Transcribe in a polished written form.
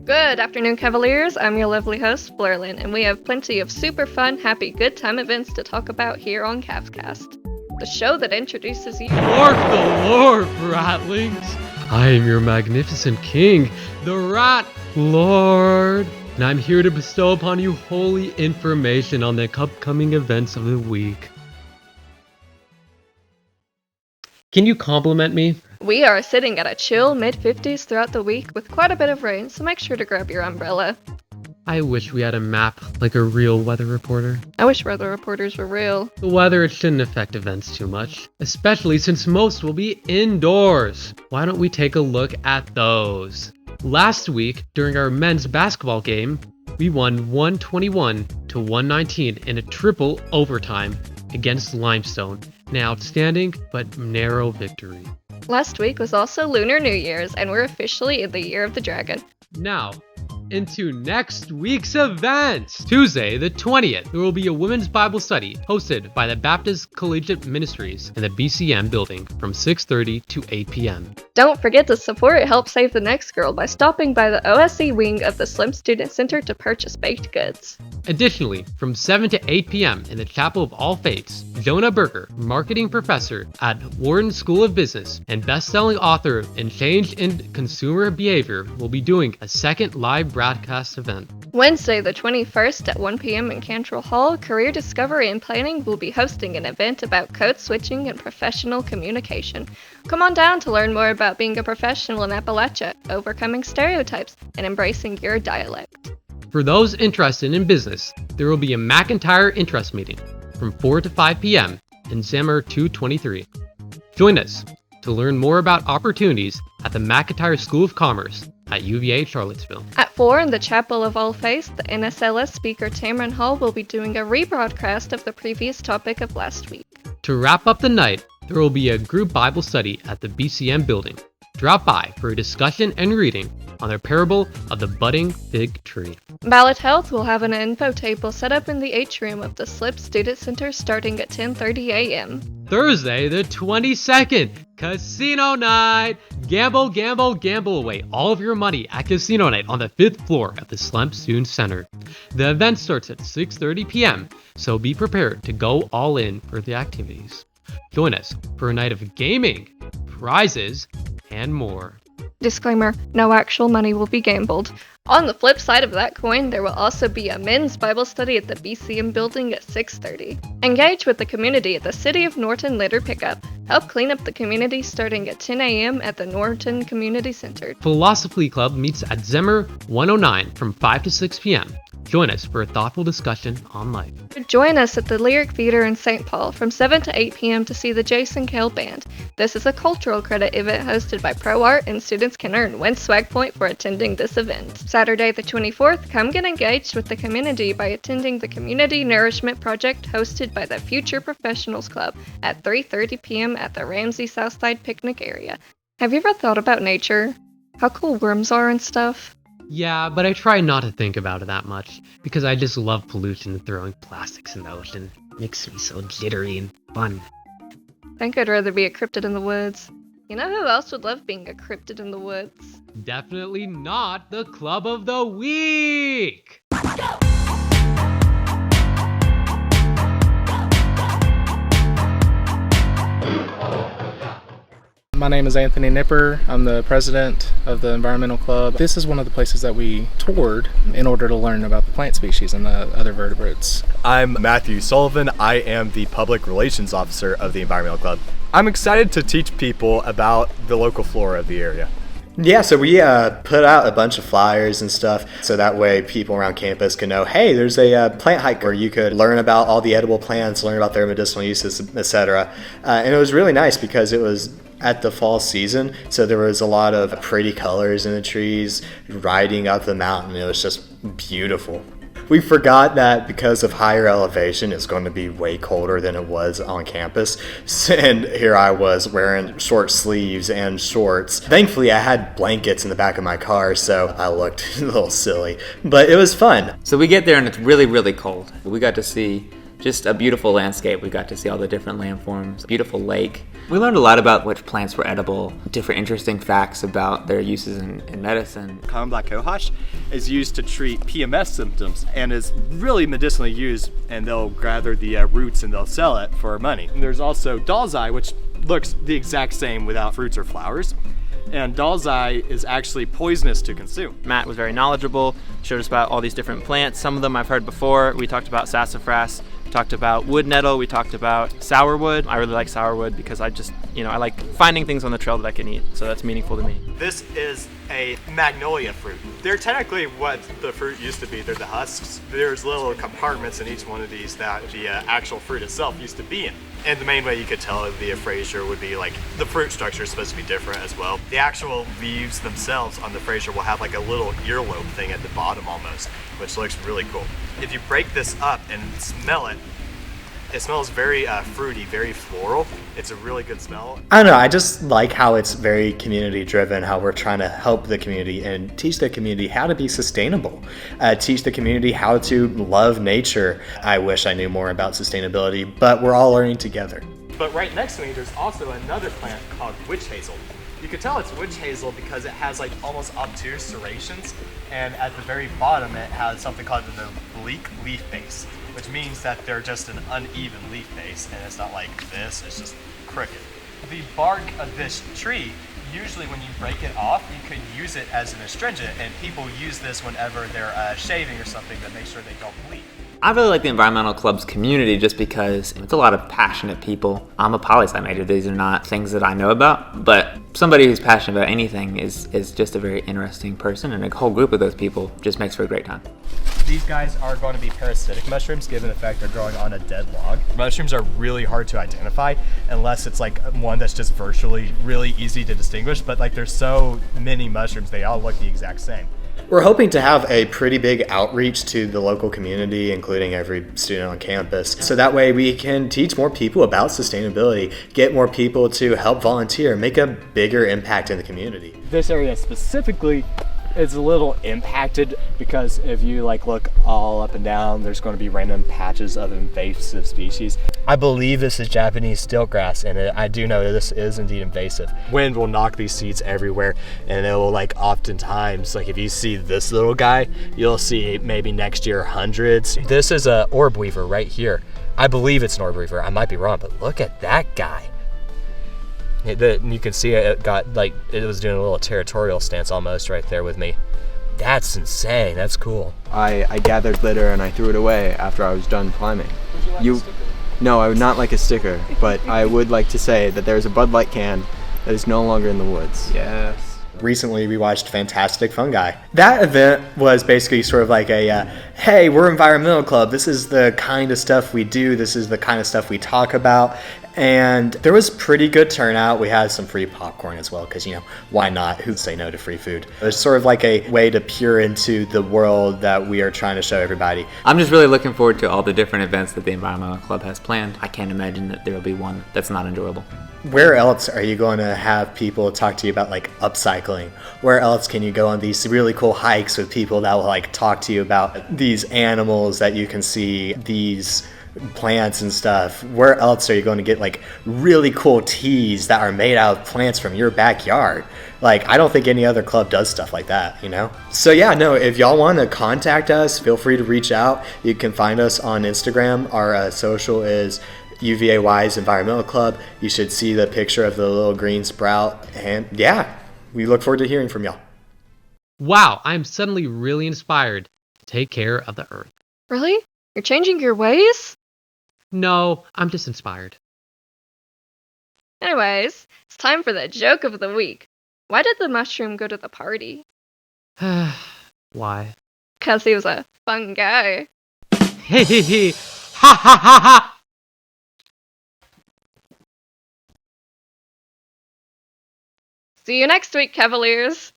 Good afternoon, Cavaliers. I'm your lovely host, Flurlin, and we have plenty of super fun, happy, good time events to talk about here on CavCast, the show that introduces you. Mark the Lord, Ratlings! I am your magnificent king, the Rat Lord, and I'm here to bestow upon you holy information on the upcoming events of the week. Can you compliment me? We are sitting at a chill mid-50s throughout the week with quite a bit of rain, so make sure to grab your umbrella. I wish we had a map like a real weather reporter. I wish weather reporters were real. The weather, it shouldn't affect events too much, especially since most will be indoors. Why don't we take a look at those? Last week, during our men's basketball game, we won 121 to 119 in a triple overtime against Limestone. An outstanding but narrow victory. Last week was also Lunar New Year's, and we're officially in the Year of the Dragon. Now, into next week's events. Tuesday, the 20th, there will be a women's Bible study hosted by the Baptist Collegiate Ministries in the BCM building from 6:30 to 8 p.m. Don't forget to support Help Save the Next Girl by stopping by the OSE wing of the Slim Student Center to purchase baked goods. Additionally, from 7 to 8 p.m. in the Chapel of All Faiths, Jonah Berger, marketing professor at Wharton School of Business and best-selling author in Change in Consumer Behavior, will be doing a second live broadcast event. Wednesday, the 21st at 1 p.m. in Cantrell Hall, Career Discovery and Planning will be hosting an event about code switching and professional communication. Come on down to learn more about being a professional in Appalachia, overcoming stereotypes, and embracing your dialect. For those interested in business, there will be a McIntyre Interest Meeting from 4 to 5 p.m. in Zemmer 223. Join us to learn more about opportunities at the McIntyre School of Commerce at UVA Charlottesville. At 4 in the Chapel of All Faiths, the NSLS speaker Tamron Hall will be doing a rebroadcast of the previous topic of last week. To wrap up the night, there will be a group Bible study at the BCM building. Drop by for a discussion and reading on the parable of the budding fig tree. Ballot Health will have an info table set up in the atrium of the Slip Student Center starting at 10:30 a.m. Thursday, the 22nd, Casino Night! Gamble, gamble, gamble away all of your money at Casino Night on the 5th floor at the Slump Student Center. The event starts at 6:30 p.m., so be prepared to go all in for the activities. Join us for a night of gaming, prizes, and more. Disclaimer, no actual money will be gambled. On the flip side of that coin, there will also be a men's Bible study at the BCM building at 6:30. Engage with the community at the City of Norton litter pickup. Help clean up the community starting at 10 a.m. at the Norton Community Center. Philosophy Club meets at Zemmer 109 from 5 to 6 p.m. Join us for a thoughtful discussion on life. Join us at the Lyric Theater in St. Paul from 7 to 8 p.m. to see the Jason Cale Band. This is a cultural credit event hosted by ProArt, and students can earn 1 swag point for attending this event. Saturday the 24th, come get engaged with the community by attending the Community Nourishment Project hosted by the Future Professionals Club at 3:30 p.m. at the Ramsey Southside Picnic area. Have you ever thought about nature? How cool worms are and stuff? Yeah, but I try not to think about it that much, because I just love pollution and throwing plastics in the ocean. It makes me so jittery and fun. I think I'd rather be a cryptid in the woods. You know who else would love being a cryptid in the woods? Definitely not the Club of the Week! My name is Anthony Nipper. I'm the president of the Environmental Club. This is one of the places that we toured in order to learn about the plant species and the other vertebrates. I'm Matthew Sullivan. I am the public relations officer of the Environmental Club. I'm excited to teach people about the local flora of the area. Yeah, so we put out a bunch of flyers and stuff so that way people around campus can know, hey, there's a plant hike where you could learn about all the edible plants, learn about their medicinal uses, etc. And it was really nice because it was at the fall season, so there was a lot of pretty colors in the trees riding up the mountain. It was just beautiful. We forgot that because of higher elevation, it's going to be way colder than it was on campus. And here I was wearing short sleeves and shorts. Thankfully, I had blankets in the back of my car, so I looked a little silly. But it was fun. So we get there and it's really, really cold. We got to see Just a beautiful landscape. We got to see all the different landforms, beautiful lake. We learned a lot about which plants were edible, different interesting facts about their uses in medicine. Common black cohosh is used to treat PMS symptoms and is really medicinally used, and they'll gather the roots and they'll sell it for money. And there's also dalsei, which looks the exact same without fruits or flowers. And dalsei is actually poisonous to consume. Matt was very knowledgeable, showed us about all these different plants. Some of them I've heard before. We talked about sassafras, we talked about wood nettle, we talked about sourwood. I really like sourwood because I just, I like finding things on the trail that I can eat, so that's meaningful to me. This is a magnolia fruit. They're technically what the fruit used to be. They're the husks. There's little compartments in each one of these that the actual fruit itself used to be in. And the main way you could tell the Fraser would be like the fruit structure is supposed to be different as well. The actual leaves themselves on the Fraser will have like a little earlobe thing at the bottom almost, which looks really cool. If you break this up and smell it, it smells very fruity, very floral. It's a really good smell. I don't know, I just like how it's very community driven, how we're trying to help the community and teach the community how to be sustainable, teach the community how to love nature. I wish I knew more about sustainability, but we're all learning together. But right next to me, there's also another plant called witch hazel. You could tell it's witch hazel because it has like almost obtuse serrations, and at the very bottom it has something called the oblique leaf base, which means that they're just an uneven leaf base, and it's not like this, it's just crooked. The bark of this tree, usually when you break it off, you could use it as an astringent, and people use this whenever they're shaving or something to make sure they don't bleed. I really like the environmental club's community just because it's a lot of passionate people. I'm a poli-sci major. These are not things that I know about, but somebody who's passionate about anything is just a very interesting person, and a whole group of those people just makes for a great time. These guys are going to be parasitic mushrooms, given the fact they're growing on a dead log. Mushrooms are really hard to identify unless it's like one that's just virtually really easy to distinguish, but like there's so many mushrooms, they all look the exact same. We're hoping to have a pretty big outreach to the local community, including every student on campus, so that way we can teach more people about sustainability, get more people to help volunteer, make a bigger impact in the community. This area specifically is a little impacted because if you look all up and down, there's going to be random patches of invasive species. I believe this is Japanese stiltgrass, and I do know that this is indeed invasive. Wind will knock these seeds everywhere, and it will oftentimes, if you see this little guy, you'll see maybe next year hundreds. This is a orb weaver right here. I believe it's an orb weaver. I might be wrong, but look at that guy. You can see it got it was doing a little territorial stance almost right there with me. That's insane. That's cool. I gathered litter and I threw it away after I was done climbing. Would you like a sticker? No, I would not like a sticker, but I would like to say that there's a Bud Light can that is no longer in the woods. Yes. Recently we watched Fantastic Fungi. That event was basically sort of like a, hey, we're Environmental Club, this is the kind of stuff we do, this is the kind of stuff we talk about, and there was pretty good turnout. We had some free popcorn as well, because, why not? Who'd say no to free food? It was sort of like a way to peer into the world that we are trying to show everybody. I'm just really looking forward to all the different events that the Environmental Club has planned. I can't imagine that there will be one that's not enjoyable. Where else are you going to have people talk to you about upcycling? Where else can you go on these really cool hikes with people that will talk to you about these animals that you can see, these plants and stuff? Where else are you going to get really cool teas that are made out of plants from your backyard? I don't think any other club does stuff like that, So yeah, no, if y'all want to contact us, feel free to reach out. You can find us on Instagram. Our social is UVAY's Environmental Club. You should see the picture of the little green sprout. And yeah, we look forward to hearing from y'all. Wow, I'm suddenly really inspired. Take care of the earth. Really? You're changing your ways? No, I'm just inspired. Anyways, it's time for the joke of the week. Why did the mushroom go to the party? Why? 'Cause he was a fun guy. Hey, hey, hey. Ha ha ha ha! See you next week, Cavaliers!